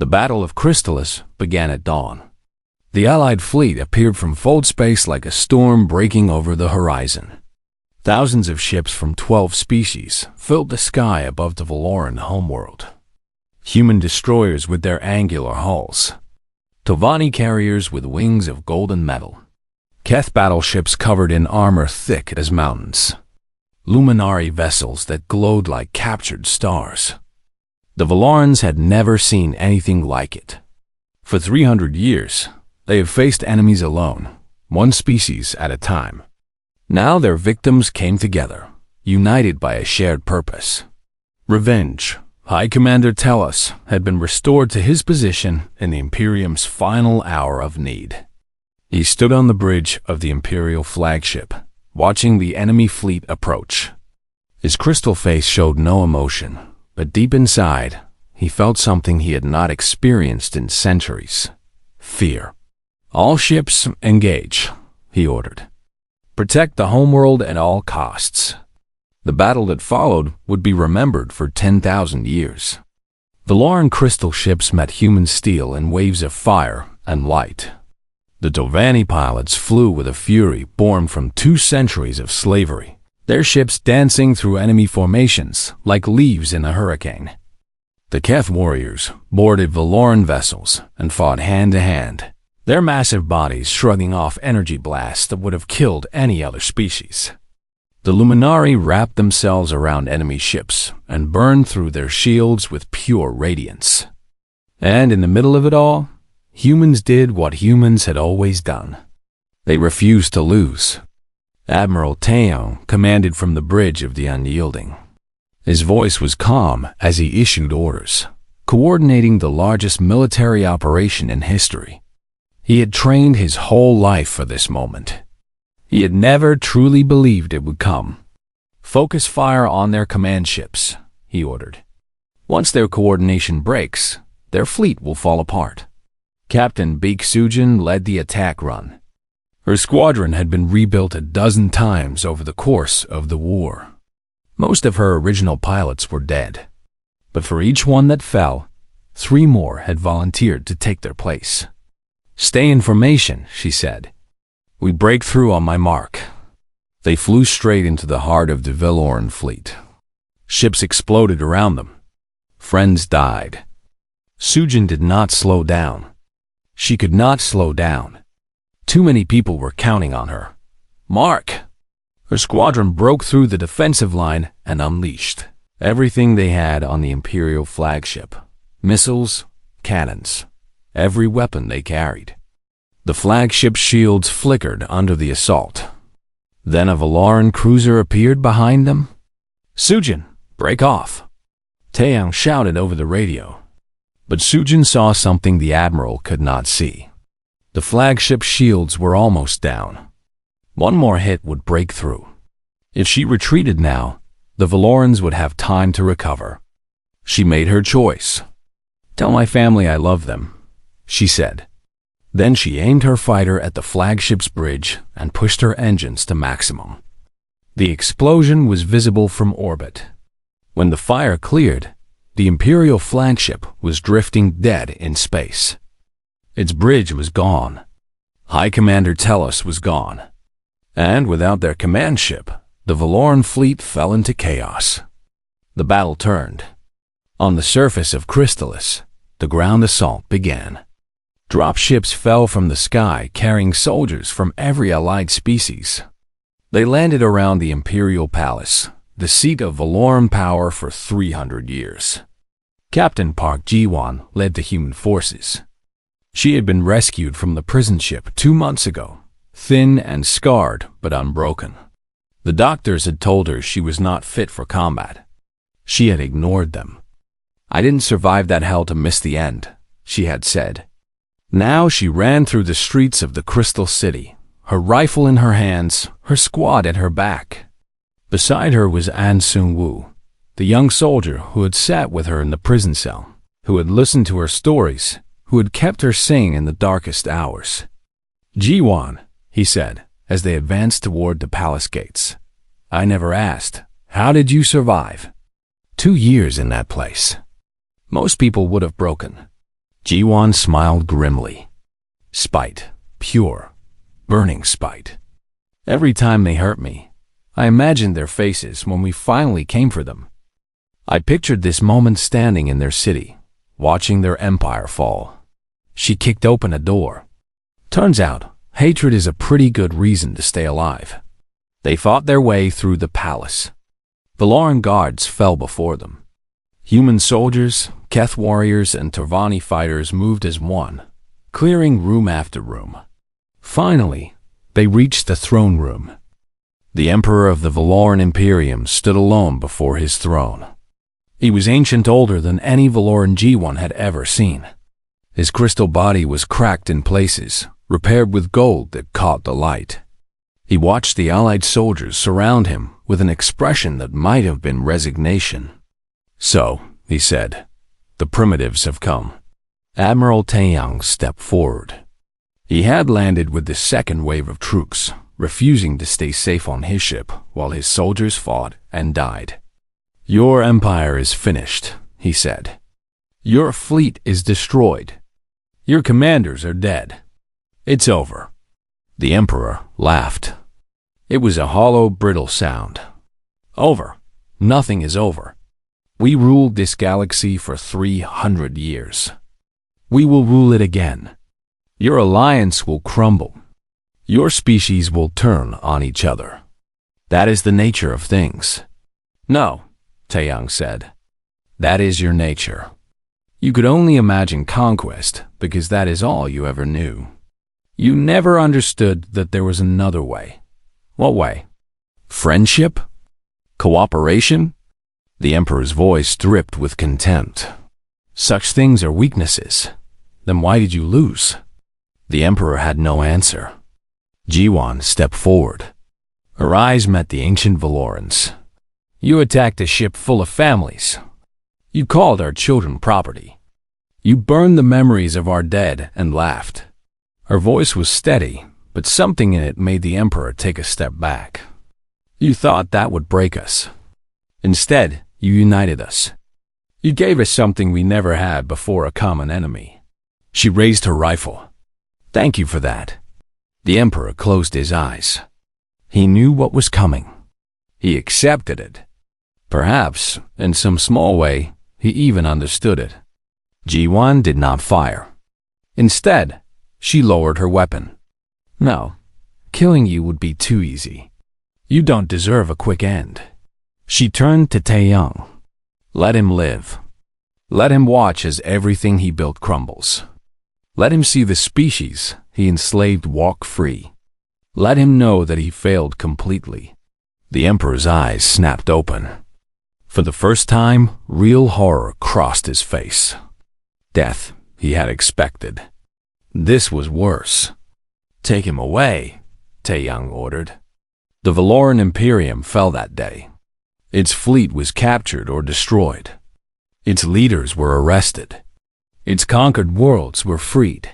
The Battle of Chrysalis began at dawn. The Allied fleet appeared from fold space like a storm breaking over the horizon. Thousands of ships from 12 species filled the sky above the Valoran homeworld. Human destroyers with their angular hulls, Tovani carriers with wings of golden metal, Keth battleships covered in armor thick as mountains, Luminari vessels that glowed like captured stars. The Valorans had never seen anything like it. For 300 years, they have faced enemies alone, one species at a time. Now their victims came together, united by a shared purpose. Revenge. High Commander Tellus had been restored to his position in the Imperium's final hour of need. He stood on the bridge of the Imperial flagship, watching the enemy fleet approach. His crystal face showed no emotion, but deep inside, he felt something he had not experienced in centuries: fear. "All ships engage," he ordered. "Protect the homeworld at all costs." The battle that followed would be remembered for 10,000 years. Valoran crystal ships met human steel in waves of fire and light. The Tovani pilots flew with a fury born from 2 centuries of slavery, their ships dancing through enemy formations like leaves in a hurricane. The Keth warriors boarded Valoran vessels and fought hand to hand, their massive bodies shrugging off energy blasts that would have killed any other species. The Luminari wrapped themselves around enemy ships and burned through their shields with pure radiance. And in the middle of it all, humans did what humans had always done. They refused to lose. Admiral Teon commanded from the bridge of the Unyielding. His voice was calm as he issued orders, coordinating the largest military operation in history. He had trained his whole life for this moment. He had never truly believed it would come. "Focus fire on their command ships," he ordered. "Once their coordination breaks, their fleet will fall apart." Captain Beek Sujin led the attack run. Her squadron had been rebuilt a dozen times over the course of the war. Most of her original pilots were dead, but for each one that fell, 3 more had volunteered to take their place. "Stay in formation," she said. "We break through on my mark." They flew straight into the heart of the Valoran fleet. Ships exploded around them. Friends died. Sujin did not slow down. She could not slow down. Too many people were counting on her. "Mark!" Her squadron broke through the defensive line and unleashed everything they had on the Imperial flagship: missiles, cannons, every weapon they carried. The flagship's shields flickered under the assault. Then a Valoran cruiser appeared behind them. "Sujin, break off!" Taeyang shouted over the radio. But Sujin saw something the Admiral could not see. The flagship's shields were almost down. One more hit would break through. If she retreated now, the Valorans would have time to recover. She made her choice. "Tell my family I love them," she said. Then she aimed her fighter at the flagship's bridge and pushed her engines to maximum. The explosion was visible from orbit. When the fire cleared, the Imperial flagship was drifting dead in space. Its bridge was gone. High Commander Tellus was gone. And without their command ship, the Valoran fleet fell into chaos. The battle turned. On the surface of Chrysalis, the ground assault began. Dropships fell from the sky carrying soldiers from every allied species. They landed around the Imperial Palace, the seat of Valoran power for 300 years. Captain Park Ji-won led the human forces. She had been rescued from the prison ship 2 months ago, thin and scarred but unbroken. The doctors had told her she was not fit for combat. She had ignored them. "I didn't survive that hell to miss the end," she had said. Now she ran through the streets of the Crystal City, her rifle in her hands, her squad at her back. Beside her was An Seung-woo, the young soldier who had sat with her in the prison cell, who had listened to her stories, who had kept her sane in the darkest hours. "Ji-won," he said, as they advanced toward the palace gates. "I never asked, how did you survive? 2 years in that place. Most people would have broken. Jiwan smiled grimly. Spite. Pure, burning spite. Every time they hurt me, I imagined their faces when we finally came for them. I pictured this moment standing in their city, watching their empire fall. She kicked open a door. Turns out, hatred is a pretty good reason to stay alive. They fought their way through the palace. Valoran guards fell before them. Human soldiers, Keth warriors, and Tervani fighters moved as one, clearing room after room. Finally, they reached the throne room. The Emperor of the Valoran Imperium stood alone before his throne. He was ancient, older than any Valoran G1 had ever seen. His crystal body was cracked in places, repaired with gold that caught the light. He watched the allied soldiers surround him with an expression that might have been resignation. "So," he said, "the primitives have come." Admiral Taeyang stepped forward. He had landed with the second wave of troops, refusing to stay safe on his ship while his soldiers fought and died. "Your empire is finished," he said. "Your fleet is destroyed. Your commanders are dead. It's over." The Emperor laughed. It was a hollow, brittle sound. "Over? Nothing is over. We ruled this galaxy for 300 years. We will rule it again. Your alliance will crumble. Your species will turn on each other. That is the nature of things." "No," Taeyang said. "That is your nature. You could only imagine conquest because that is all you ever knew. You never understood that there was another way." "What way? Friendship? Cooperation?" The Emperor's voice dripped with contempt. "Such things are weaknesses. Then why did you lose?" The Emperor had no answer. Jiwan stepped forward. Her eyes met the ancient Valorans. "You attacked a ship full of families. You called our children property. You burned the memories of our dead and laughed." Her voice was steady, but something in it made the Emperor take a step back. "You thought that would break us. Instead, you united us. You gave us something we never had before, a common enemy." She raised her rifle. "Thank you for that." The Emperor closed his eyes. He knew what was coming. He accepted it. Perhaps, in some small way, he even understood it. Jiwan did not fire. Instead, she lowered her weapon. "No, killing you would be too easy. You don't deserve a quick end." She turned to Taeyang. "Let him live. Let him watch as everything he built crumbles. Let him see the species he enslaved walk free. Let him know that he failed completely." The Emperor's eyes snapped open. For the first time, real horror crossed his face. Death, he had expected. This was worse. "Take him away," Taeyang ordered. The Valoran Imperium fell that day. Its fleet was captured or destroyed. Its leaders were arrested. Its conquered worlds were freed.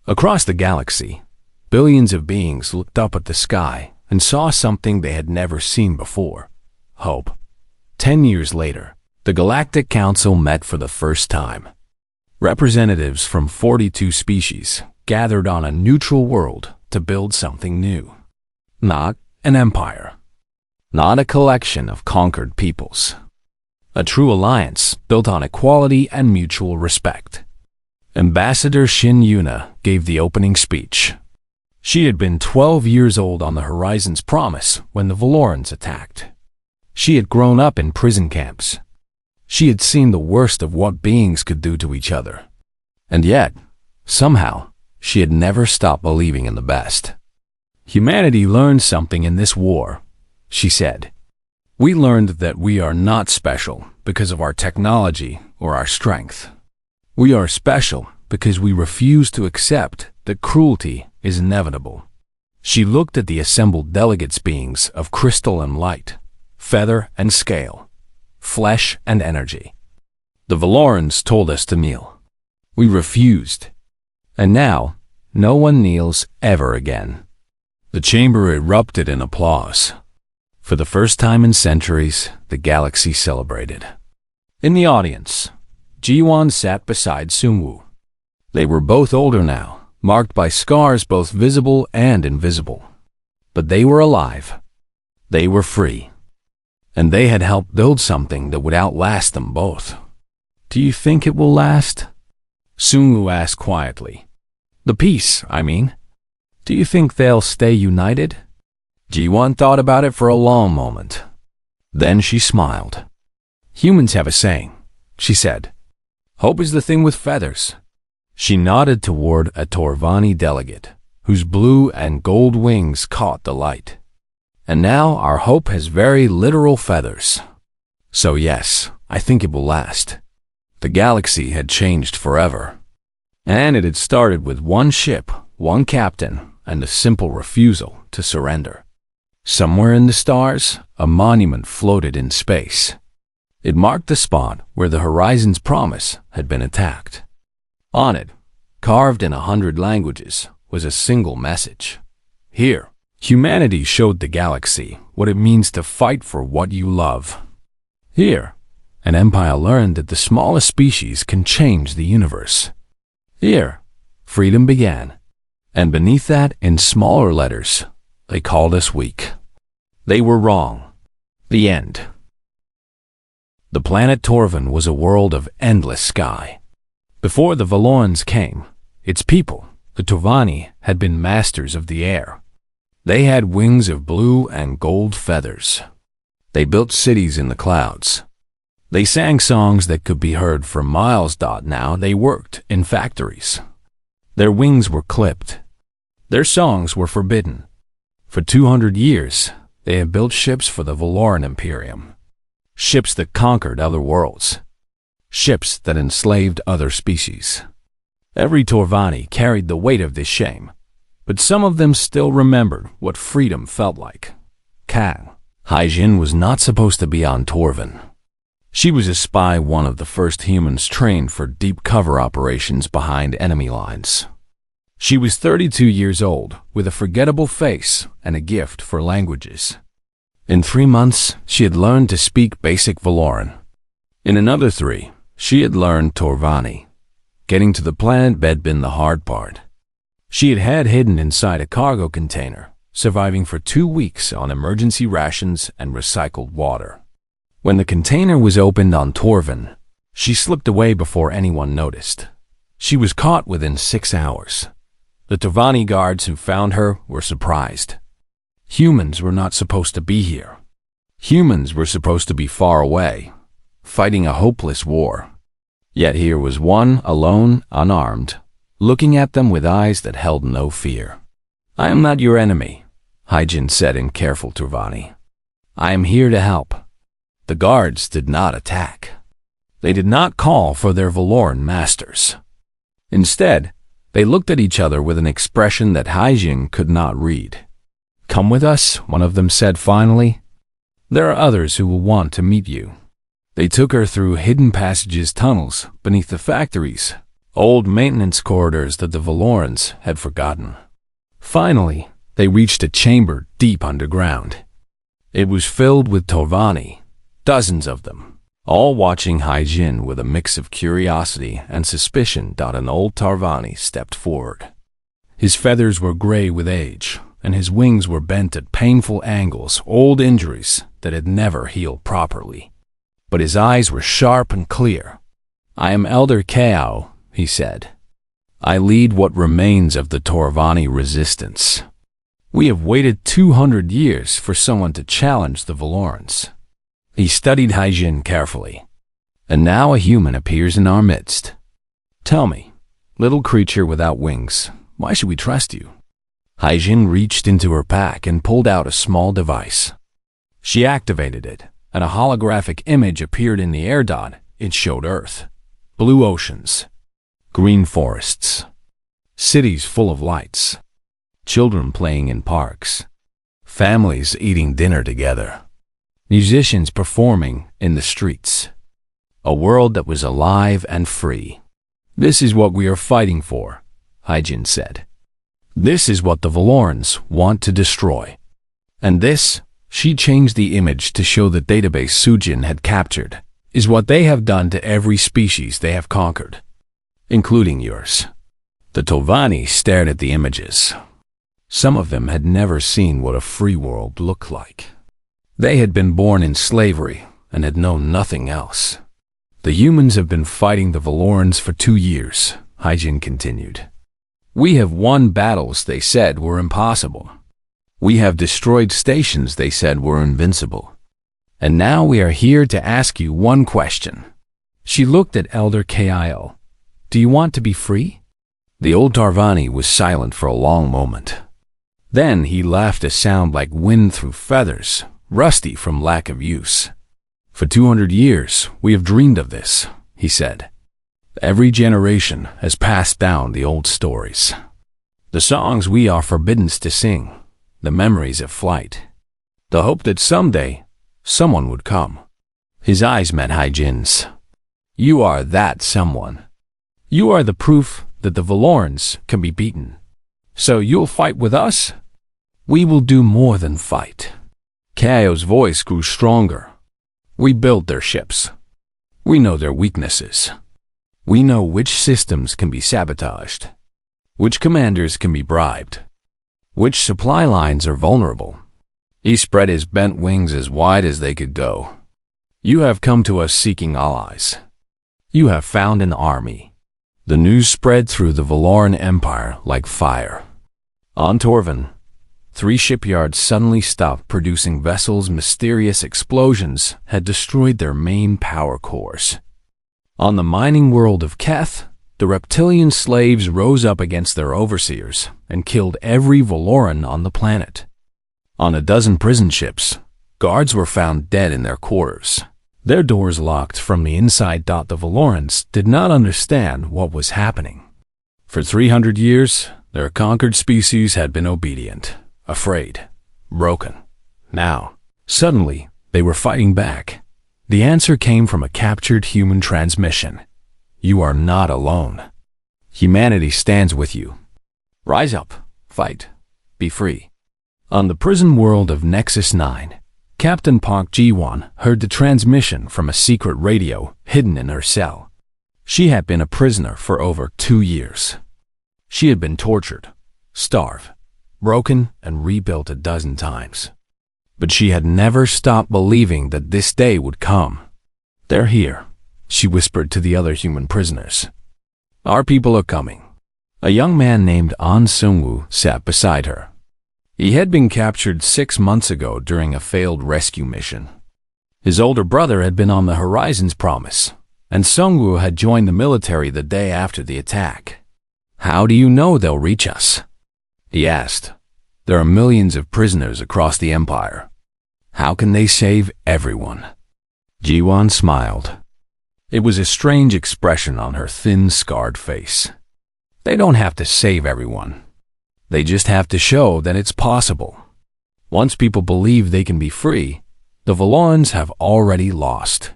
Across the galaxy, billions of beings looked up at the sky and saw something they had never seen before: hope. 10 years later, the Galactic Council met for the first time. Representatives from 42 species gathered on a neutral world to build something new. Not an empire. Not a collection of conquered peoples. A true alliance built on equality and mutual respect. Ambassador Shin Yuna gave the opening speech. She had been 12 years old on the Horizon's Promise when the Valorans attacked. She had grown up in prison camps. She had seen the worst of what beings could do to each other. And yet, somehow, she had never stopped believing in the best. "Humanity learned something in this war," she said. "We learned that we are not special because of our technology or our strength. We are special because we refuse to accept that cruelty is inevitable." She looked at the assembled delegates, beings of crystal and light, feather and scale, flesh and energy. "The Valorans told us to kneel. We refused. And now, no one kneels ever again." The chamber erupted in applause. For the first time in centuries, the galaxy celebrated. In the audience, Jiwan sat beside Sungwoo. They were both older now, marked by scars both visible and invisible. But they were alive. They were free. And they had helped build something that would outlast them both. "Do you think it will last?" Sungu asked quietly. "The peace, I mean. Do you think they'll stay united?" Ji-won thought about it for a long moment. Then she smiled. "Humans have a saying," she said. "Hope is the thing with feathers." She nodded toward a Torvani delegate, whose blue and gold wings caught the light. "And now our hope has very literal feathers. So yes, I think it will last." The galaxy had changed forever. And it had started with one ship, one captain, and a simple refusal to surrender. Somewhere in the stars, a monument floated in space. It marked the spot where the Horizon's promise had been attacked. On it, carved in 100 languages, was a single message. Here, humanity showed the galaxy what it means to fight for what you love. Here, an empire learned that the smallest species can change the universe. Here, freedom began. And beneath that, in smaller letters, they called us weak. They were wrong. The end. The planet Torvan was a world of endless sky. Before the Valorans came, its people, the Torvani, had been masters of the air. They had wings of blue and gold feathers. They built cities in the clouds. They sang songs that could be heard for miles. Now they worked in factories. Their wings were clipped. Their songs were forbidden. For 200 years, they had built ships for the Valoran Imperium. Ships that conquered other worlds. Ships that enslaved other species. Every Torvani carried the weight of this shame, but some of them still remembered what freedom felt like. Kang, Haijin, was not supposed to be on Torvan. She was a spy, one of the first humans trained for deep cover operations behind enemy lines. She was 32 years old, with a forgettable face and a gift for languages. In 3 months, she had learned to speak basic Valoran. In another 3, she had learned Torvani. Getting to the planet had been the hard part. She had hidden inside a cargo container, surviving for 2 weeks on emergency rations and recycled water. When the container was opened on Torvan, she slipped away before anyone noticed. She was caught within 6 hours. The Torvani guards who found her were surprised. Humans were not supposed to be here. Humans were supposed to be far away, fighting a hopeless war. Yet here was one, alone, unarmed, looking at them with eyes that held no fear. "I am not your enemy," Haijin said in careful Torvani. "I am here to help." The guards did not attack. They did not call for their Valoran masters. Instead, they looked at each other with an expression that Haijin could not read. "Come with us," one of them said finally. "There are others who will want to meet you." They took her through hidden passages, tunnels, beneath the factories, old maintenance corridors that the Valorans had forgotten. Finally, they reached a chamber deep underground. It was filled with Torvani, dozens of them, all watching Haijin with a mix of curiosity and suspicion. An old Torvani stepped forward. His feathers were gray with age, and his wings were bent at painful angles, old injuries that had never healed properly. But his eyes were sharp and clear. "I am Elder Kao," he said. "I lead what remains of the Torvani resistance. We have waited 200 years for someone to challenge the Valorans." He studied Haijin carefully. "And now a human appears in our midst. Tell me, little creature without wings, why should we trust you?" Haijin reached into her pack and pulled out a small device. She activated it, and a holographic image appeared in the air. It showed Earth, blue oceans, green forests, cities full of lights, children playing in parks, families eating dinner together, musicians performing in the streets. A world that was alive and free. "This is what we are fighting for," Haijin said. "This is what the Valorans want to destroy. And this," she changed the image to show the database Sujin had captured, "is what they have done to every species they have conquered, including yours." The Tovani stared at the images. Some of them had never seen what a free world looked like. They had been born in slavery and had known nothing else. The humans have been fighting the Valorans for 2 years, Hyjin continued. We have won battles they said were impossible. We have destroyed stations they said were invincible. And now we are here to ask you one question. She looked at Elder Kil. Do you want to be free? The old Tarvani was silent for a long moment. Then he laughed a sound like wind through feathers, rusty from lack of use. For 200 years, we have dreamed of this, he said. Every generation has passed down the old stories. The songs we are forbidden to sing, the memories of flight. The hope that someday, someone would come. His eyes met Hyjin's. You are that someone. You are the proof that the Valorans can be beaten. So you'll fight with us? We will do more than fight. Kaio's voice grew stronger. We build their ships. We know their weaknesses. We know which systems can be sabotaged, which commanders can be bribed, which supply lines are vulnerable. He spread his bent wings as wide as they could go. You have come to us seeking allies. You have found an army. The news spread through the Valoran Empire like fire. On Torvin, 3 shipyards suddenly stopped producing vessels. Mysterious explosions had destroyed their main power cores. On the mining world of Keth, the reptilian slaves rose up against their overseers and killed every Valoran on the planet. On a dozen prison ships, guards were found dead in their quarters, their doors locked from the inside. The Valorans did not understand what was happening. For 300 years, their conquered species had been obedient, afraid, broken. Now, suddenly, they were fighting back. The answer came from a captured human transmission. You are not alone. Humanity stands with you. Rise up, fight, be free. On the prison world of Nexus 9, Captain Park Ji-won heard the transmission from a secret radio hidden in her cell. She had been a prisoner for over 2 years. She had been tortured, starved, broken, and rebuilt a dozen times. But she had never stopped believing that this day would come. They're here, she whispered to the other human prisoners. Our people are coming. A young man named An Sung-woo sat beside her. He had been captured 6 months ago during a failed rescue mission. His older brother had been on the Horizon's Promise, and Sung-woo had joined the military the day after the attack. How do you know they'll reach us? He asked. There are millions of prisoners across the empire. How can they save everyone? Ji-won smiled. It was a strange expression on her thin, scarred face. They don't have to save everyone. They just have to show that it's possible. Once people believe they can be free, the Valorans have already lost.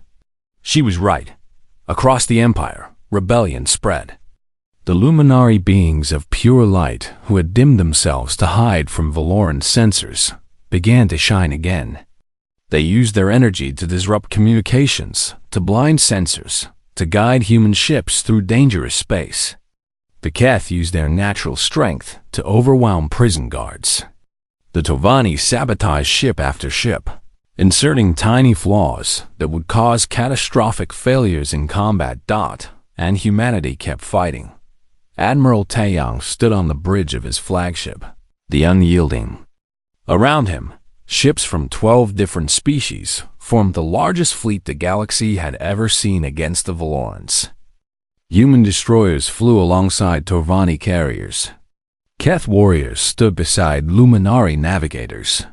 She was right. Across the empire, rebellion spread. The luminary beings of pure light who had dimmed themselves to hide from Valoran sensors began to shine again. They used their energy to disrupt communications, to blind sensors, to guide human ships through dangerous space. The Keth used their natural strength to overwhelm prison guards. The Tovani sabotaged ship after ship, inserting tiny flaws that would cause catastrophic failures in combat. And humanity kept fighting. Admiral Taeyang stood on the bridge of his flagship, the Unyielding. Around him, ships from 12 different species formed the largest fleet the galaxy had ever seen against the Valorans. Human destroyers flew alongside Torvani carriers. Keth warriors stood beside Luminari navigators.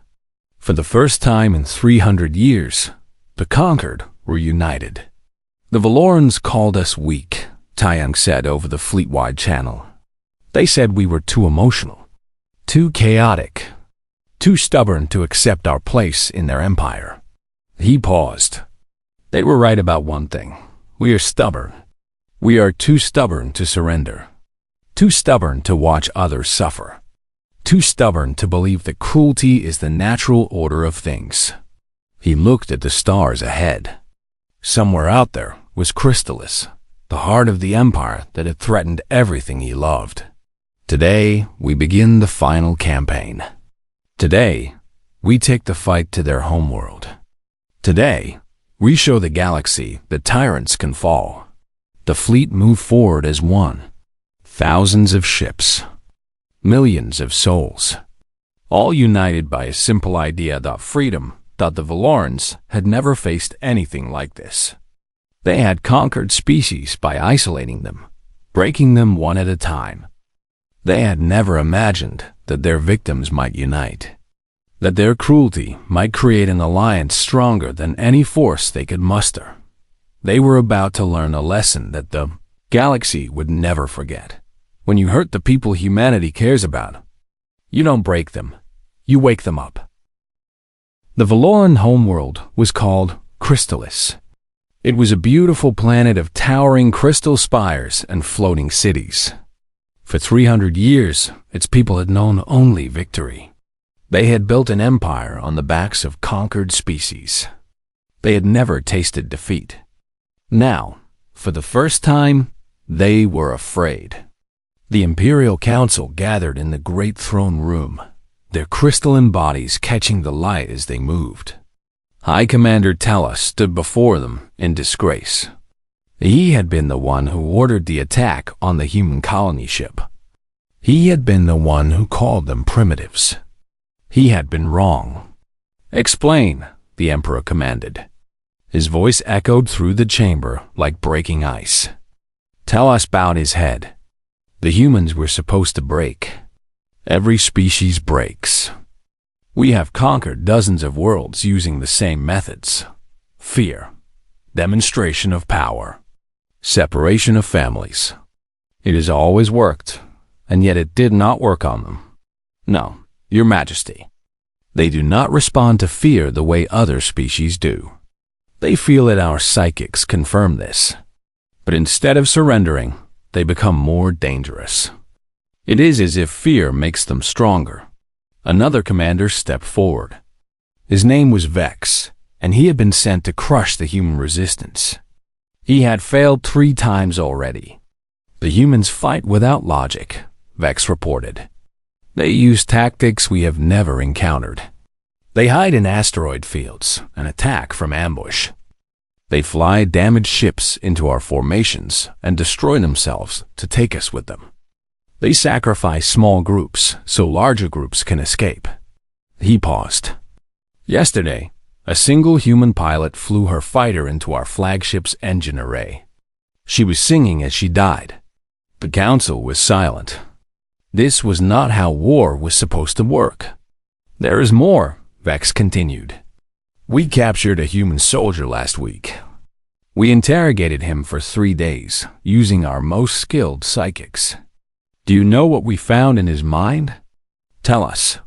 For the first time in 300 years, the conquered were united. The Valorans called us weak, Taeyang said over the fleet-wide channel. They said we were too emotional, too chaotic, too stubborn to accept our place in their empire. He paused. They were right about one thing. We are stubborn. We are too stubborn to surrender. Too stubborn to watch others suffer. Too stubborn to believe that cruelty is the natural order of things. He looked at the stars ahead. Somewhere out there was Crystallis, the heart of the empire that had threatened everything he loved. Today, we begin the final campaign. Today, we take the fight to their homeworld. Today, we show the galaxy that tyrants can fall. The fleet move forward as one. Thousands of ships. Millions of souls. All united by a simple idea that freedom, that the Valorans had never faced anything like this. They had conquered species by isolating them, breaking them one at a time. They had never imagined that their victims might unite, that their cruelty might create an alliance stronger than any force they could muster. They were about to learn a lesson that the galaxy would never forget. When you hurt the people humanity cares about, you don't break them, you wake them up. The Valoran homeworld was called Crystallis. It was a beautiful planet of towering crystal spires and floating cities. For 300 years, its people had known only victory. They had built an empire on the backs of conquered species. They had never tasted defeat. Now, for the first time, they were afraid. The Imperial Council gathered in the great throne room, their crystalline bodies catching the light as they moved. High Commander Tellus stood before them in disgrace. He had been the one who ordered the attack on the human colony ship. He had been the one who called them primitives. He had been wrong. "Explain," the Emperor commanded. His voice echoed through the chamber like breaking ice. Tellus bowed his head. The humans were supposed to break. Every species breaks. We have conquered dozens of worlds using the same methods. Fear. Demonstration of power. Separation of families. It has always worked, and yet it did not work on them. No, Your Majesty. They do not respond to fear the way other species do. They feel it. Our psychics confirm this. But instead of surrendering, they become more dangerous. It is as if fear makes them stronger. Another commander stepped forward. His name was Vex, and he had been sent to crush the human resistance. He had failed 3 times already. The humans fight without logic, Vex reported. They use tactics we have never encountered. They hide in asteroid fields and attack from ambush. They fly damaged ships into our formations and destroy themselves to take us with them. They sacrifice small groups so larger groups can escape. He paused. Yesterday, a single human pilot flew her fighter into our flagship's engine array. She was singing as she died. The council was silent. This was not how war was supposed to work. There is more, Vex continued. We captured a human soldier last week. We interrogated him for 3 days, using our most skilled psychics. Do you know what we found in his mind? Tell us,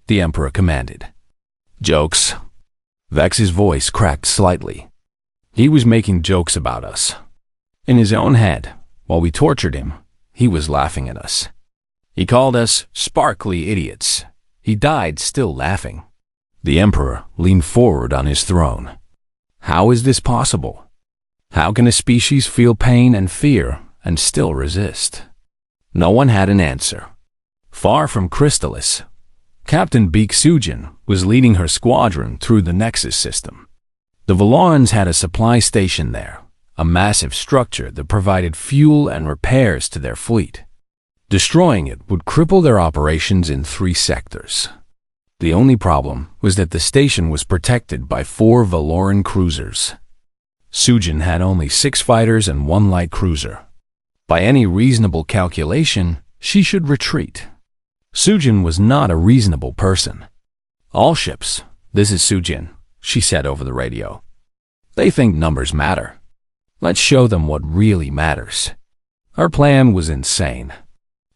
the Emperor commanded. Jokes. Vex's voice cracked slightly. He was making jokes about us. In his own head, while we tortured him, he was laughing at us. He called us sparkly idiots. He died still laughing. The Emperor leaned forward on his throne. How is this possible? How can a species feel pain and fear and still resist? No one had an answer. Far from Crystallis, Captain Beak Sujin was leading her squadron through the Nexus system. The Valorans had a supply station there, a massive structure that provided fuel and repairs to their fleet. Destroying it would cripple their operations in 3 sectors. The only problem was that the station was protected by 4 Valoran cruisers. Sujin had only 6 fighters and 1 light cruiser. By any reasonable calculation, she should retreat. Sujin was not a reasonable person. All ships, this is Sujin, she said over the radio. They think numbers matter. Let's show them what really matters. Her plan was insane.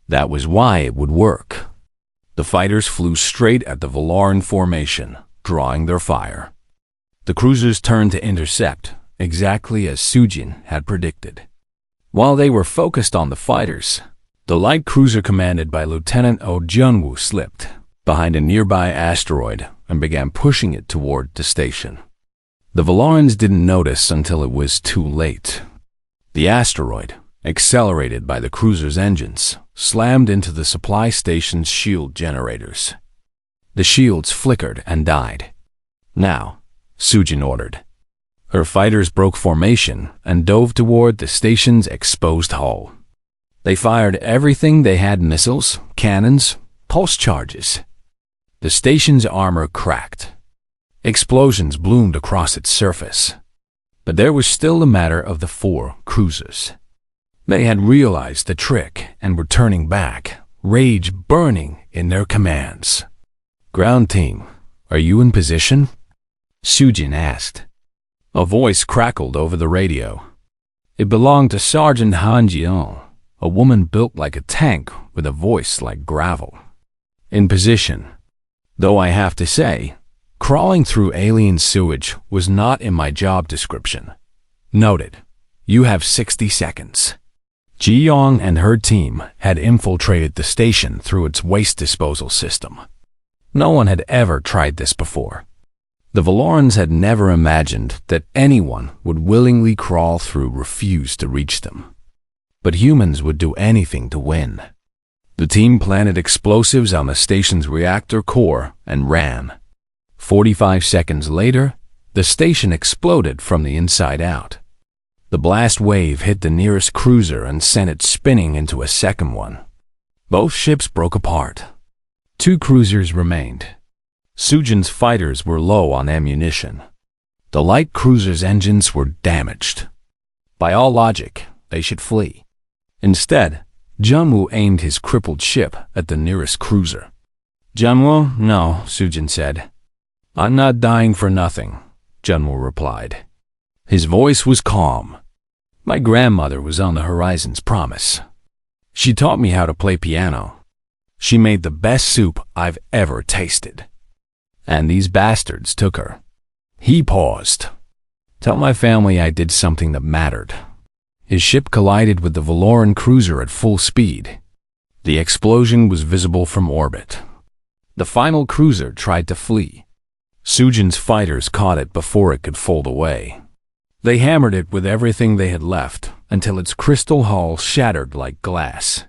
That was why it would work. The fighters flew straight at the Valoran formation, drawing their fire. The cruisers turned to intercept, exactly as Sujin had predicted. While they were focused on the fighters, the light cruiser commanded by Lieutenant Oh Junwoo slipped behind a nearby asteroid and began pushing it toward the station. The Valorans didn't notice until it was too late. The asteroid, accelerated by the cruiser's engines, slammed into the supply station's shield generators. The shields flickered and died. "Now," Sujin ordered. Her fighters broke formation and dove toward the station's exposed hull. They fired everything they had: missiles, cannons, pulse charges. The station's armor cracked. Explosions bloomed across its surface. But there was still the matter of the 4 cruisers. They had realized the trick and were turning back, rage burning in their commands. "Ground team, are you in position?" Sujin asked. A voice crackled over the radio. It belonged to Sergeant Han Jian, a woman built like a tank with a voice like gravel. "In position. Though I have to say, crawling through alien sewage was not in my job description." "Noted. You have 60 seconds. Ji Yong and her team had infiltrated the station through its waste disposal system. No one had ever tried this before. The Valorans had never imagined that anyone would willingly crawl through, refuse to reach them. But humans would do anything to win. The team planted explosives on the station's reactor core and ran. 45 seconds later, the station exploded from the inside out. The blast wave hit the nearest cruiser and sent it spinning into a second one. Both ships broke apart. 2 cruisers remained. Sujin's fighters were low on ammunition. The light cruiser's engines were damaged. By all logic, they should flee. Instead, Junwoo aimed his crippled ship at the nearest cruiser. "Junwoo, no," Sujin said. "I'm not dying for nothing," Junwoo replied. His voice was calm. "My grandmother was on the Horizon's promise. She taught me how to play piano. She made the best soup I've ever tasted. And these bastards took her." He paused. "Tell my family I did something that mattered." His ship collided with the Valoran cruiser at full speed. The explosion was visible from orbit. The final cruiser tried to flee. Sujin's fighters caught it before it could fold away. They hammered it with everything they had left until its crystal hull shattered like glass.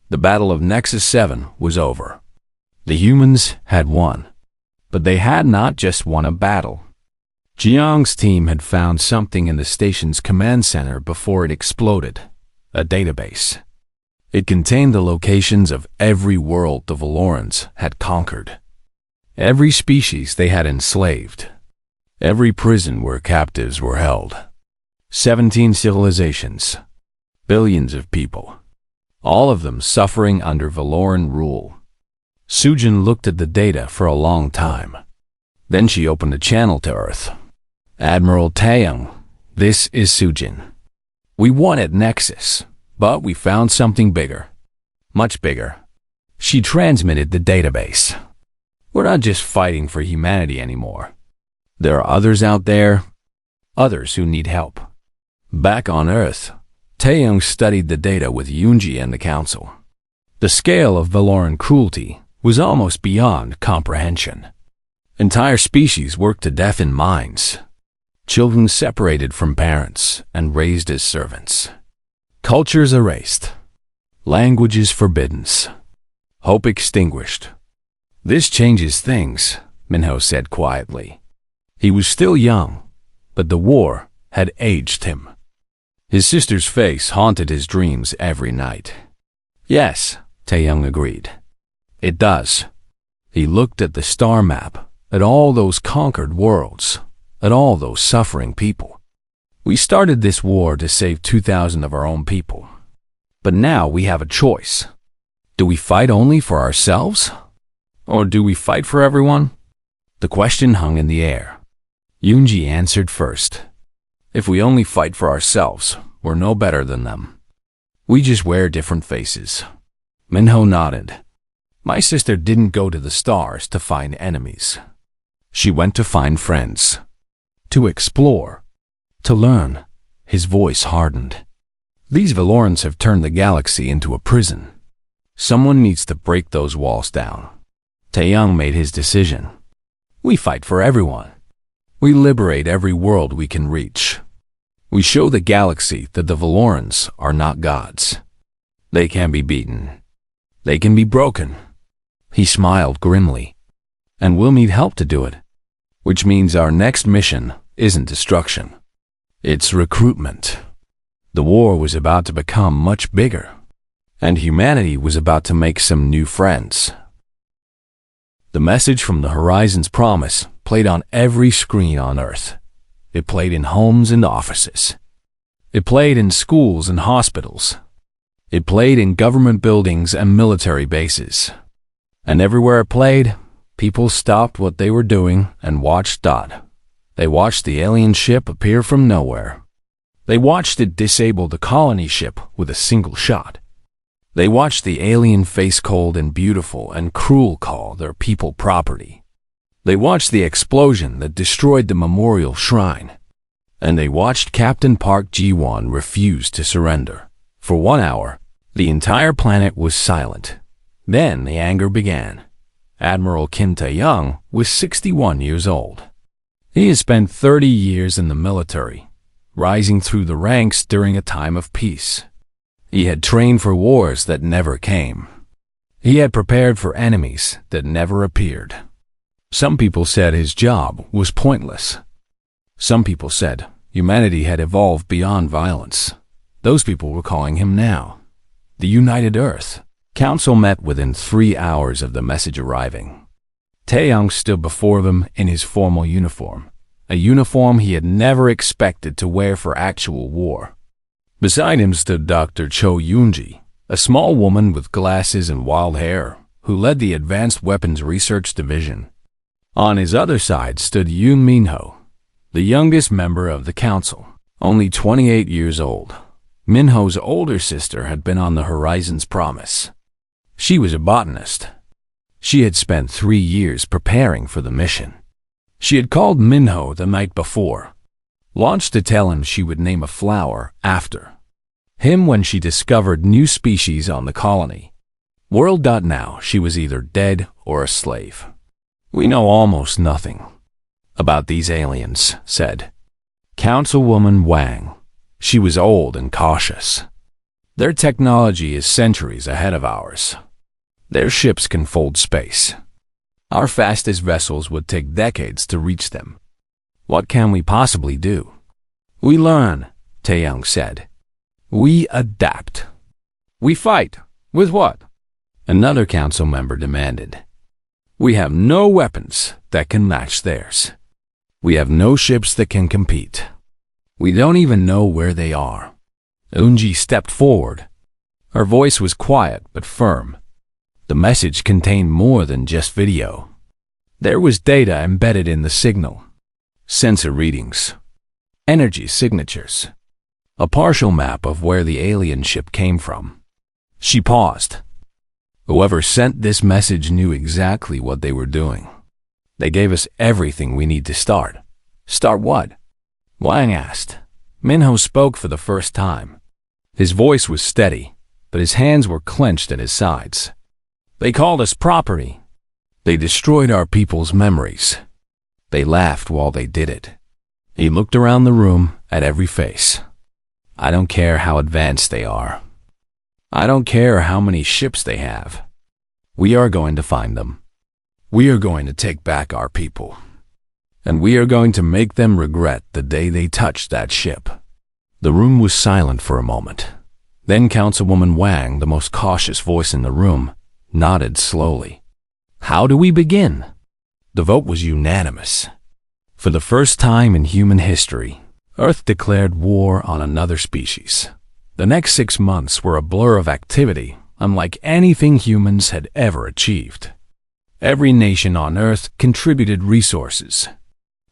The Battle of Nexus 7 was over. The humans had won. But they had not just won a battle. Jiang's team had found something in the station's command center before it exploded: a database. It contained the locations of every world the Valorans had conquered, every species they had enslaved, every prison where captives were held. 17 civilizations, billions of people, all of them suffering under Valoran rule. Sujin looked at the data for a long time. Then she opened a channel to Earth. "Admiral Taeyong, this is Sujin. We won at Nexus, but we found something bigger. Much bigger." She transmitted the database. "We're not just fighting for humanity anymore. There are others out there, others who need help." Back on Earth, Taeyong studied the data with Yoonji and the Council. The scale of Valoran cruelty was almost beyond comprehension. Entire species worked to death in mines. Children separated from parents and raised as servants. Cultures erased. Languages forbidden. Hope extinguished. "This changes things," Minho said quietly. He was still young, but the war had aged him. His sister's face haunted his dreams every night. "Yes," Taeyong agreed. "It does." He looked at the star map, at all those conquered worlds, at all those suffering people. "We started this war to save 2,000 of our own people. But now we have a choice. Do we fight only for ourselves? Or do we fight for everyone?" The question hung in the air. Yoonji answered first. "If we only fight for ourselves, we're no better than them. We just wear different faces." Minho nodded. "My sister didn't go to the stars to find enemies. She went to find friends, to explore, to learn." His voice hardened. "These Valorans have turned the galaxy into a prison. Someone needs to break those walls down." Taeyong made his decision. "We fight for everyone. We liberate every world we can reach. We show the galaxy that the Valorans are not gods. They can be beaten. They can be broken. He smiled grimly. And we'll need help to do it. Which means our next mission isn't destruction. It's recruitment. The war was about to become much bigger, and humanity was about to make some new friends. The message from the Horizon's promise played on every screen on Earth. It played in homes and offices. It played in schools and hospitals. It played in government buildings and military bases. And everywhere it played, people stopped what they were doing and watched Dot. They watched the alien ship appear from nowhere. They watched it disable the colony ship with a single shot. They watched the alien face cold and beautiful and cruel call their people property. They watched the explosion that destroyed the memorial shrine. And they watched Captain Park Ji-won refuse to surrender. For 1 hour, the entire planet was silent. Then the anger began. Admiral Kim Tae-young was 61 years old. He had spent 30 years in the military, rising through the ranks during a time of peace. He had trained for wars that never came. He had prepared for enemies that never appeared. Some people said his job was pointless. Some people said humanity had evolved beyond violence. Those people were calling him now the United Earth. Council met within 3 hours of the message arriving. Tae-young stood before them in his formal uniform, a uniform he had never expected to wear for actual war. Beside him stood Dr. Cho Yoonji, a small woman with glasses and wild hair, who led the Advanced Weapons Research Division. On his other side stood Yoon Minho, the youngest member of the council, only 28 years old. Minho's older sister had been on the Horizon's promise. She was a botanist. She had spent 3 years preparing for the mission. She had called Minho the night before, launched to tell him she would name a flower after him when she discovered new species on the colony. Now she was either dead or a slave. We know almost nothing about these aliens, said Councilwoman Wang. She was old and cautious. Their technology is centuries ahead of ours. Their ships can fold space. Our fastest vessels would take decades to reach them. What can we possibly do? We learn, Tae-young said. We adapt. We fight. With what? Another council member demanded. We have no weapons that can match theirs. We have no ships that can compete. We don't even know where they are. Eunji stepped forward. Her voice was quiet but firm. The message contained more than just video. There was data embedded in the signal. Sensor readings. Energy signatures. A partial map of where the alien ship came from. She paused. Whoever sent this message knew exactly what they were doing. They gave us everything we need to start. Start what? Wang asked. Minho spoke for the first time. His voice was steady, but his hands were clenched at his sides. They called us property. They destroyed our people's memories. They laughed while they did it. He looked around the room at every face. I don't care how advanced they are. I don't care how many ships they have. We are going to find them. We are going to take back our people. And we are going to make them regret the day they touched that ship. The room was silent for a moment. Then Councilwoman Wang, the most cautious voice in the room, nodded slowly. How do we begin? The vote was unanimous. For the first time in human history, Earth declared war on another species. The next 6 months were a blur of activity, unlike anything humans had ever achieved. Every nation on Earth contributed resources.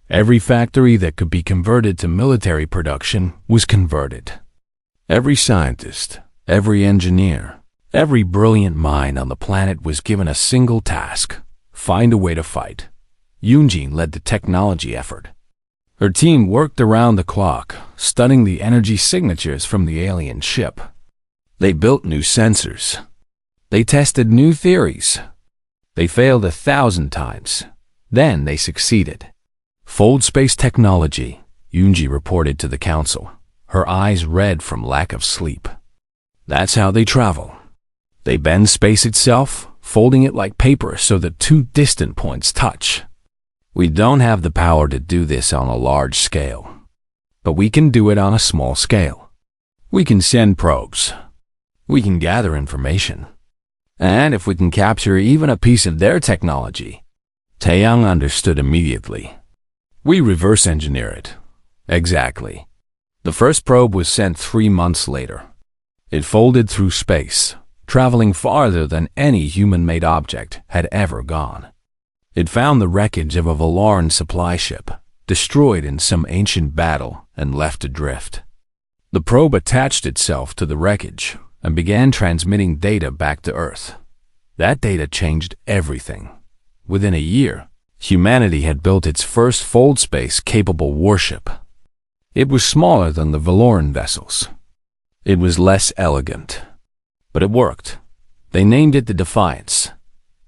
Every factory that could be converted to military production was converted. Every scientist, every engineer, every brilliant mind on the planet was given a single task: find a way to fight. Yoonji led the technology effort. Her team worked around the clock, studying the energy signatures from the alien ship. They built new sensors. They tested new theories. They failed 1,000 times. Then they succeeded. Fold space technology, Yoonji reported to the council, her eyes red from lack of sleep. That's how they travel. They bend space itself, folding it like paper so that two distant points touch. We don't have the power to do this on a large scale, but we can do it on a small scale. We can send probes. We can gather information. And if we can capture even a piece of their technology, Taeyang understood immediately. We reverse engineer it. Exactly. The first probe was sent 3 months later. It folded through space, traveling farther than any human-made object had ever gone. It found the wreckage of a Valoran supply ship, destroyed in some ancient battle and left adrift. The probe attached itself to the wreckage and began transmitting data back to Earth. That data changed everything. Within a year, humanity had built its first fold space-capable warship. It was smaller than the Valoran vessels. It was less elegant, but it worked. They named it the Defiance.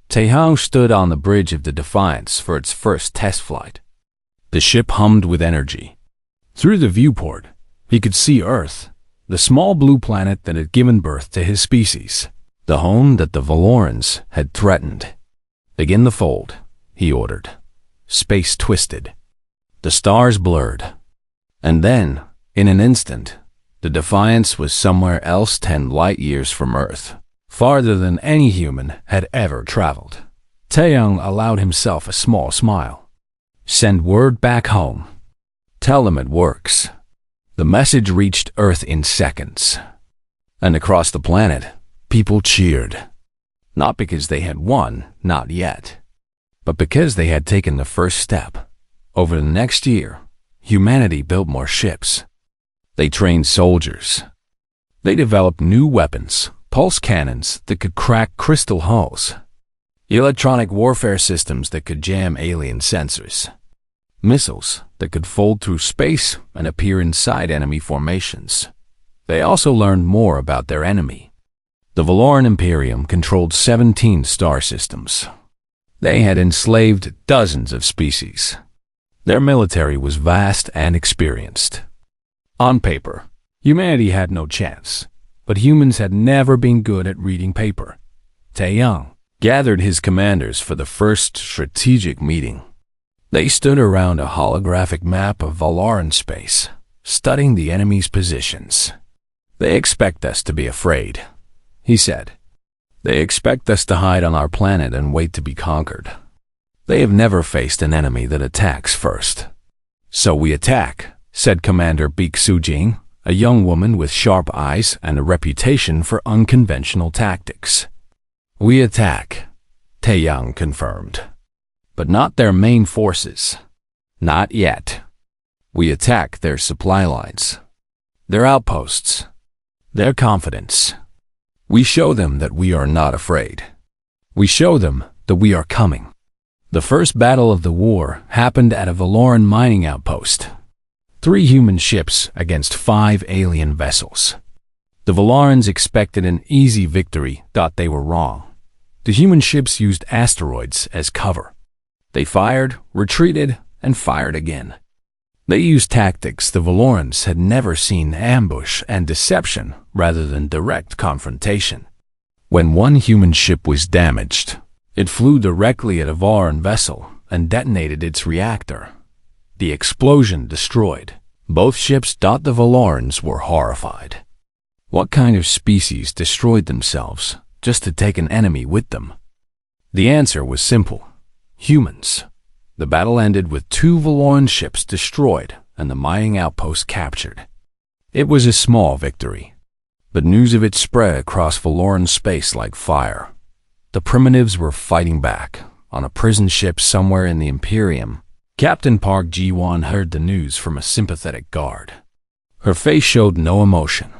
Taeyang stood on the bridge of the Defiance for its first test flight. The ship hummed with energy. Through the viewport, he could see Earth, the small blue planet that had given birth to his species, the home that the Valorans had threatened. Begin the fold, he ordered. Space twisted. The stars blurred. And then, in an instant, the Defiance was somewhere else 10 light years from Earth, farther than any human had ever traveled. Taeyang allowed himself a small smile. Send word back home. Tell them it works. The message reached Earth in seconds. And across the planet, people cheered. Not because they had won, not yet, but because they had taken the first step. Over the next year, humanity built more ships. They trained soldiers. They developed new weapons, pulse cannons that could crack crystal hulls, electronic warfare systems that could jam alien sensors, missiles that could fold through space and appear inside enemy formations. They also learned more about their enemy. The Valoran Imperium controlled 17 star systems. They had enslaved dozens of species. Their military was vast and experienced. On paper, humanity had no chance, but humans had never been good at reading paper. Taeyang gathered his commanders for the first strategic meeting. They stood around a holographic map of Valoran space, studying the enemy's positions. They expect us to be afraid, he said. They expect us to hide on our planet and wait to be conquered. They have never faced an enemy that attacks first. So we attack, said Commander Beek Sujing, a young woman with sharp eyes and a reputation for unconventional tactics. We attack, Taeyang confirmed. But not their main forces. Not yet. We attack their supply lines, their outposts, their confidence. We show them that we are not afraid. We show them that we are coming. The first battle of the war happened at a Valoran mining outpost. 3 human ships against 5 alien vessels. The Valorans expected an easy victory, thought they were wrong. The human ships used asteroids as cover. They fired, retreated, and fired again. They used tactics the Valorans had never seen: ambush and deception rather than direct confrontation. When one human ship was damaged, it flew directly at a Valoran vessel and detonated its reactor. The explosion destroyed. Both ships thought the Valorans were horrified. What kind of species destroyed themselves just to take an enemy with them? The answer was simple: humans. The battle ended with 2 Valoran ships destroyed and the mining outpost captured. It was a small victory, but news of it spread across Valoran space like fire. The primitives were fighting back. On a prison ship somewhere in the Imperium, Captain Park Ji-won heard the news from a sympathetic guard. Her face showed no emotion,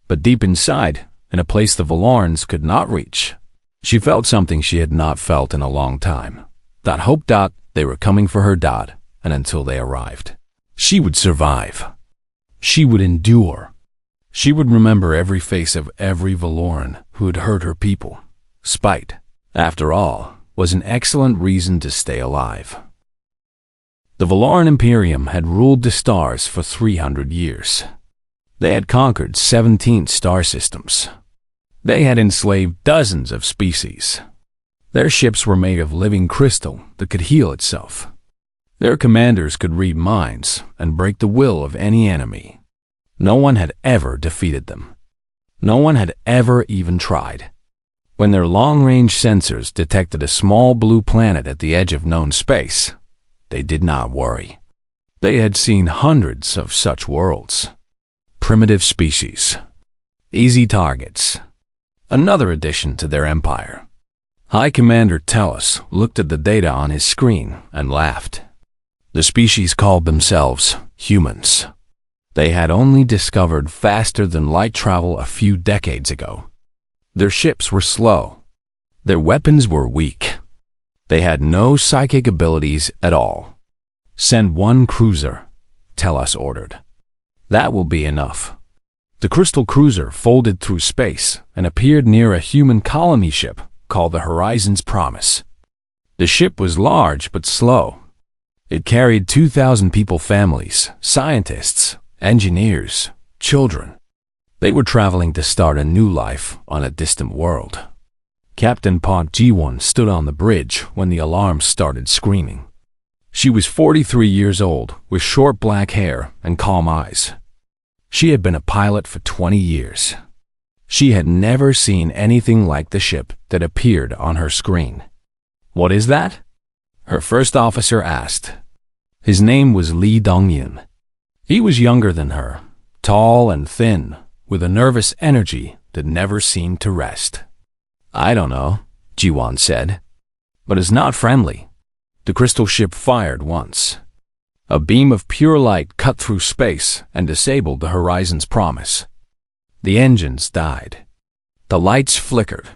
but deep inside, in a place the Valorans could not reach, she felt something she had not felt in a long time. That hope. They were coming for her. And until they arrived, she would survive. She would endure. She would remember every face of every Valoran who had hurt her people. Spite, after all, was an excellent reason to stay alive. The Valoran Imperium had ruled the stars for 300 years. They had conquered 17 star systems, They had enslaved dozens of species. Their ships were made of living crystal that could heal itself. Their commanders could read minds and break the will of any enemy. No one had ever defeated them. No one had ever even tried. When their long-range sensors detected a small blue planet at the edge of known space, they did not worry. They had seen hundreds of such worlds. Primitive species. Easy targets. Another addition to their empire. High Commander Tellus looked at the data on his screen and laughed. The species called themselves humans. They had only discovered faster than light travel a few decades ago. Their ships were slow. Their weapons were weak. They had no psychic abilities at all. "Send one cruiser," Tellus ordered. "That will be enough." The crystal cruiser folded through space and appeared near a human colony ship called the Horizon's Promise. The ship was large but slow. It carried 2,000 people families, scientists, engineers, children. They were traveling to start a new life on a distant world. Captain Pod G1 stood on the bridge when the alarm started screaming. She was 43 years old, with short black hair and calm eyes. She had been a pilot for 20 years. She had never seen anything like the ship that appeared on her screen. "What is that?" her first officer asked. His name was Lee Dongyun. He was younger than her, tall and thin, with a nervous energy that never seemed to rest. "I don't know," Jiwon said. "But it's not friendly." The crystal ship fired once. A beam of pure light cut through space and disabled the Horizon's Promise. The engines died. The lights flickered.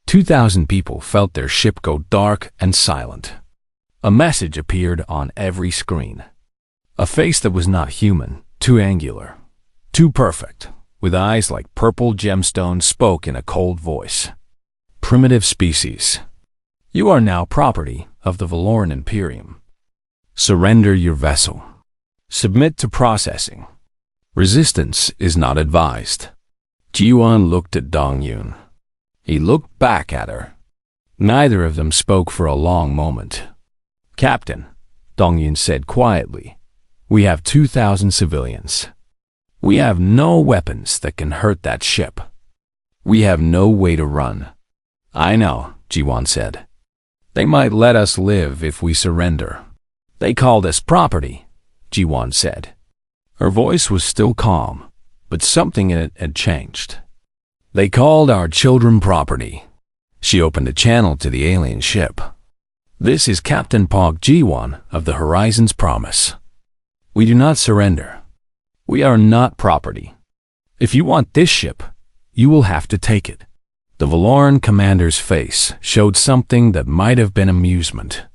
2,000 people felt their ship go dark and silent. A message appeared on every screen. A face that was not human, too angular, too perfect, with eyes like purple gemstones, spoke in a cold voice. "Primitive species. You are now property of the Valoran Imperium. Surrender your vessel. Submit to processing. Resistance is not advised." Jiwon looked at Dongyun. He looked back at her. Neither of them spoke for a long moment. "Captain," Dongyun said quietly, "we have 2,000 civilians. We have no weapons that can hurt that ship. We have no way to run." "I know," Jiwon said. "They might let us live if we surrender." "They called us property," Jiwon said. Her voice was still calm, but something in it had changed. "They called our children property." She opened a channel to the alien ship. "This is Captain Pog Jiwon of the Horizon's Promise. We do not surrender. We are not property. If you want this ship, you will have to take it." The Valoran commander's face showed something that might have been amusement.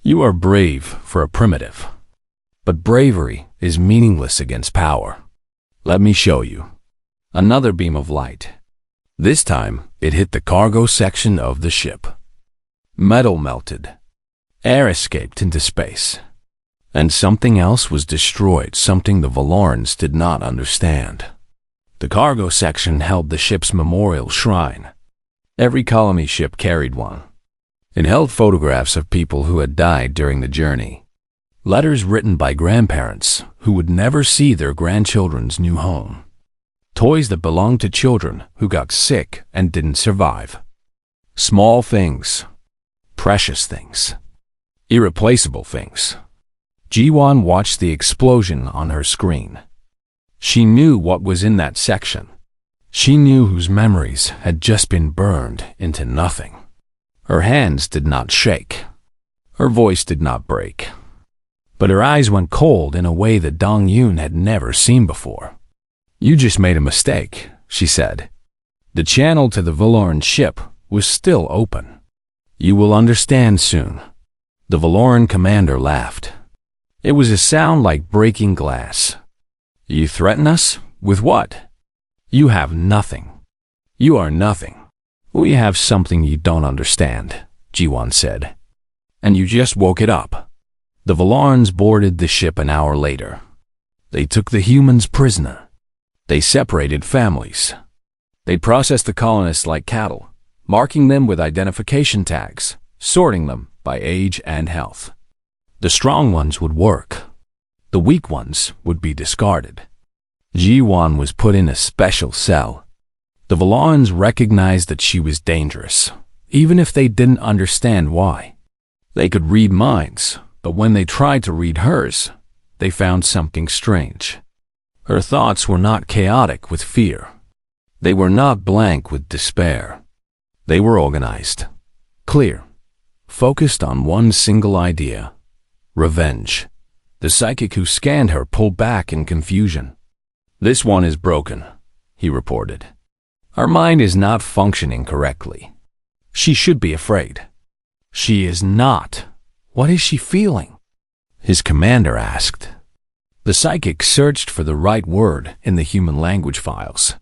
"You are brave for a primitive. But bravery is meaningless against power. Let me show you." Another beam of light. This time, it hit the cargo section of the ship. Metal melted. Air escaped into space. And something else was destroyed, something the Valorans did not understand. The cargo section held the ship's memorial shrine. Every colony ship carried one. It held photographs of people who had died during the journey. Letters written by grandparents who would never see their grandchildren's new home. Toys that belonged to children who got sick and didn't survive. Small things. Precious things. Irreplaceable things. Jiwon watched the explosion on her screen. She knew what was in that section. She knew whose memories had just been burned into nothing. Her hands did not shake. Her voice did not break. But her eyes went cold in a way that Dongyun had never seen before. "You just made a mistake," she said. The channel to the Valoran ship was still open. "You will understand soon." The Valoran commander laughed. It was a sound like breaking glass. "You threaten us? With what?" "You have nothing. You are nothing." "We have something you don't understand," Jiwon said. "And you just woke it up." The Valorans boarded the ship an hour later. They took the humans prisoner. They separated families. They'd process the colonists like cattle, marking them with identification tags, sorting them by age and health. The strong ones would work. The weak ones would be discarded. Ji-Wan was put in a special cell. The Valorans recognized that she was dangerous, even if they didn't understand why. They could read minds, but when they tried to read hers, they found something strange. Her thoughts were not chaotic with fear. They were not blank with despair. They were organized, clear, focused on one single idea: revenge. The psychic who scanned her pulled back in confusion. "This one is broken," he reported. "Her mind is not functioning correctly. She should be afraid." "She is not. What is she feeling?" his commander asked. The psychic searched for the right word in the human language files.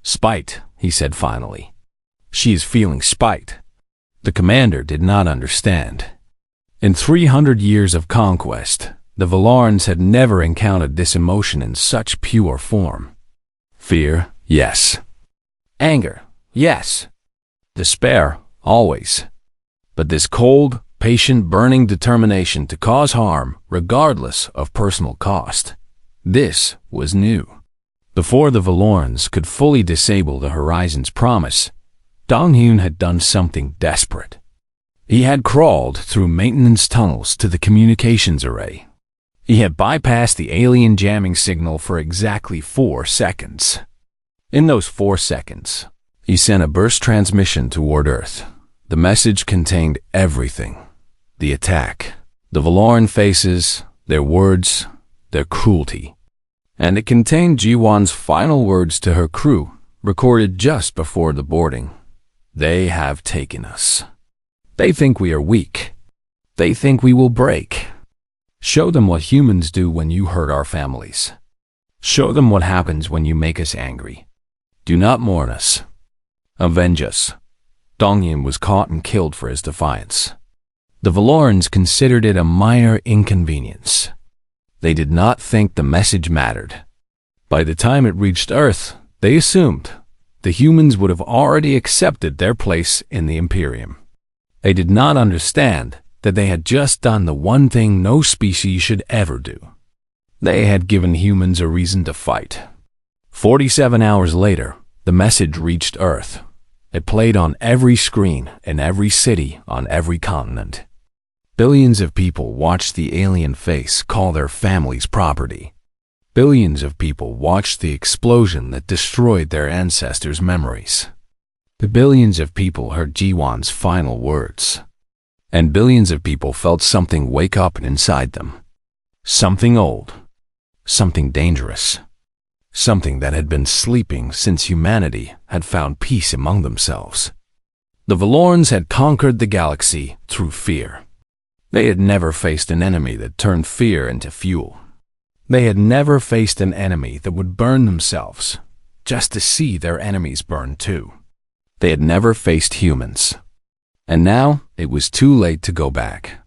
"Spite," he said finally. "She is feeling spite." The commander did not understand. In 300 years of conquest, the Valorans had never encountered this emotion in such pure form. Fear, yes. Anger, yes. Despair, always. But this cold, patient, burning determination to cause harm, regardless of personal cost, this was new. Before the Valorans could fully disable the Horizon's promise, Dong-Hyun had done something desperate. He had crawled through maintenance tunnels to the communications array. He had bypassed the alien jamming signal for exactly 4 seconds. In those 4 seconds, he sent a burst transmission toward Earth. The message contained everything: the attack, the Valoran faces, their words, their cruelty. And it contained Ji-Wan's final words to her crew, recorded just before the boarding. "They have taken us. They think we are weak. They think we will break. Show them what humans do when you hurt our families. Show them what happens when you make us angry. Do not mourn us. Avenge us." Dong-Hyun was caught and killed for his defiance. The Valorans considered it a minor inconvenience. They did not think the message mattered. By the time it reached Earth, they assumed the humans would have already accepted their place in the Imperium. They did not understand that they had just done the one thing no species should ever do. They had given humans a reason to fight. 47 hours later, the message reached Earth. It played on every screen in every city on every continent. Billions of people watched the alien face call their families property. Billions of people watched the explosion that destroyed their ancestors' memories. The billions of people heard Ji-Wan's final words. And billions of people felt something wake up inside them. Something old. Something dangerous. Something that had been sleeping since humanity had found peace among themselves. The Valorans had conquered the galaxy through fear. They had never faced an enemy that turned fear into fuel. They had never faced an enemy that would burn themselves, just to see their enemies burn too. They had never faced humans. And now it was too late to go back.